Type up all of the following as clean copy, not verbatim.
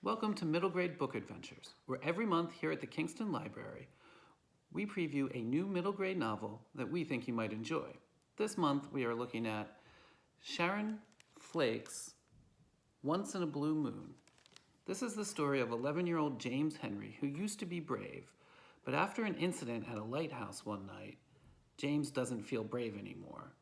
Welcome to Middle Grade Book Adventures, where every month here at the Kingston Library, we preview a new middle grade novel that we think you might enjoy. This month we are looking at Sharon Flake's Once in a Blue Moon. This is the story of 11-year-old James Henry, who used to be brave, but after an incident at a lighthouse one night, James doesn't feel brave anymore.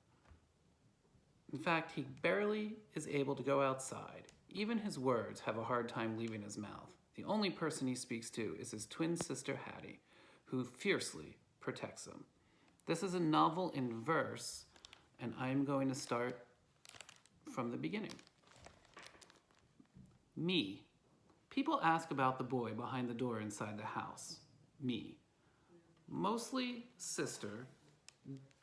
In fact, he barely is able to go outside. Even his words have a hard time leaving his mouth. The only person he speaks to is his twin sister Hattie, who fiercely protects him. This is a novel in verse, and I'm going to start from the beginning. Me. People ask about the boy behind the door inside the house. Me. Mostly sister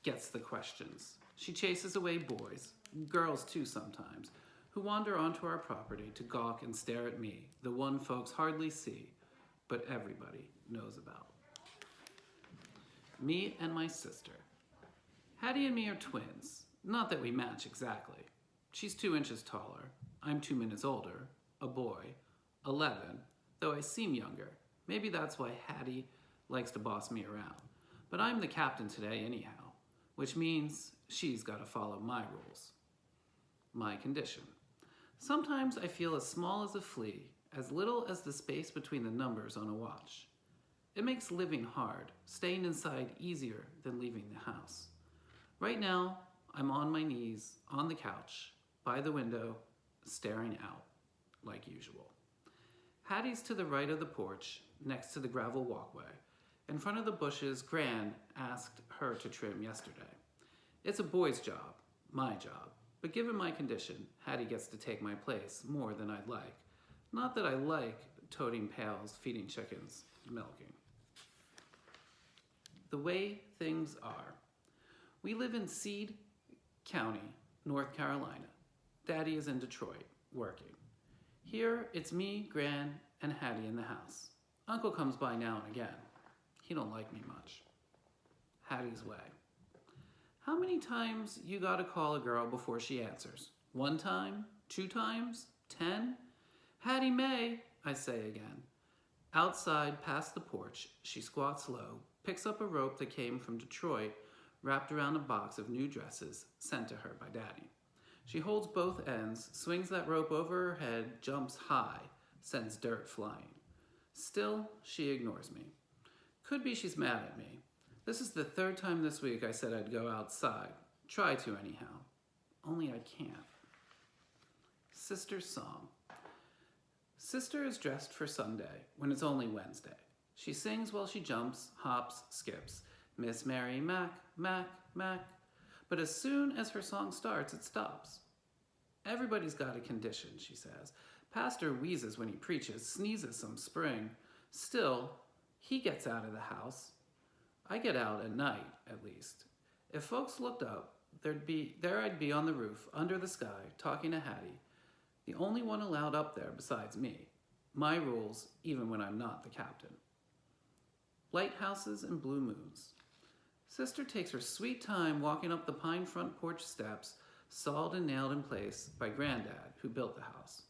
gets the questions. She chases away boys, girls too sometimes, who wander onto our property to gawk and stare at me, the one folks hardly see, but everybody knows about. Me and my sister. Hattie and me are twins. Not that we match exactly. She's 2 inches taller. I'm 2 minutes older. A boy. 11, though I seem younger. Maybe that's why Hattie likes to boss me around. But I'm the captain today anyhow, which means she's got to follow my rules. My condition. Sometimes I feel as small as a flea, as little as the space between the numbers on a watch. It makes living hard, staying inside easier than leaving the house. Right now, I'm on my knees, on the couch, by the window, staring out, like usual. Hattie's to the right of the porch, next to the gravel walkway. In front of the bushes, Gran asked her to trim yesterday. It's a boy's job, my job. But given my condition, Hattie gets to take my place more than I'd like. Not that I like toting pails, feeding chickens, milking. The way things are. We live in Seed County, North Carolina. Daddy is in Detroit, working. Here, it's me, Gran, and Hattie in the house. Uncle comes by now and again. He don't like me much. Hattie's way. How many times you gotta call a girl before she answers? 1 time? 2 times? 10? Hattie Mae, I say again. Outside, past the porch, she squats low, picks up a rope that came from Detroit, wrapped around a box of new dresses sent to her by Daddy. She holds both ends, swings that rope over her head, jumps high, sends dirt flying. Still, she ignores me. Could be she's mad at me. This is the 3rd time this week I said I'd go outside. Try to anyhow. Only I can't. Sister's song. Sister is dressed for Sunday when it's only Wednesday. She sings while she jumps, hops, skips. Miss Mary Mac, Mac, Mac. But as soon as her song starts, it stops. Everybody's got a condition, she says. Pastor wheezes when he preaches, sneezes some spring. Still, he gets out of the house. I get out at night, at least. If folks looked up, there I'd be on the roof, under the sky, talking to Hattie, the only one allowed up there besides me. My rules, even when I'm not the captain. Lighthouses and blue moons. Sister takes her sweet time walking up the pine front porch steps, sawed and nailed in place by Granddad, who built the house.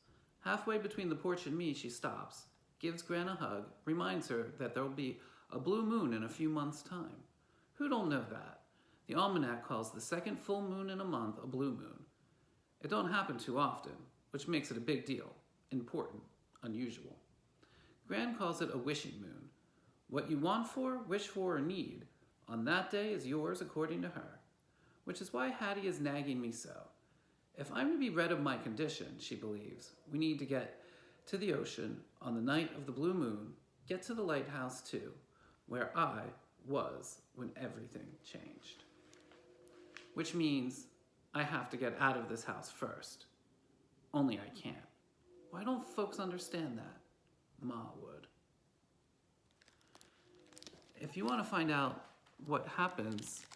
Halfway between the porch and me, she stops, gives Gran a hug, reminds her that there'll be a blue moon in a few months' time. Who don't know that? The almanac calls the 2nd full moon in a month a blue moon. It don't happen too often, which makes it a big deal, important, unusual. Gran calls it a wishing moon. What you want for, wish for, or need on that day is yours according to her, which is why Hattie is nagging me so. If I'm to be rid of my condition, she believes, we need to get to the ocean on the night of the blue moon, get to the lighthouse too, where I was when everything changed. Which means I have to get out of this house first. Only I can't. Why don't folks understand that? Ma would. If you want to find out what happens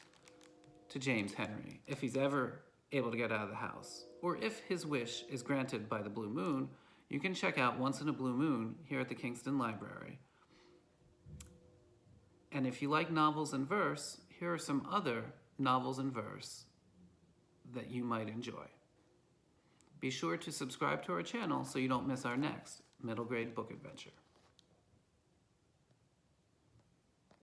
to James Henry, if he's ever able to get out of the house, or if his wish is granted by the blue moon, you can check out Once in a Blue Moon here at the Kingston Library. And if you like novels in verse, here are some other novels in verse that you might enjoy. Be sure to subscribe to our channel so you don't miss our next middle grade book adventure.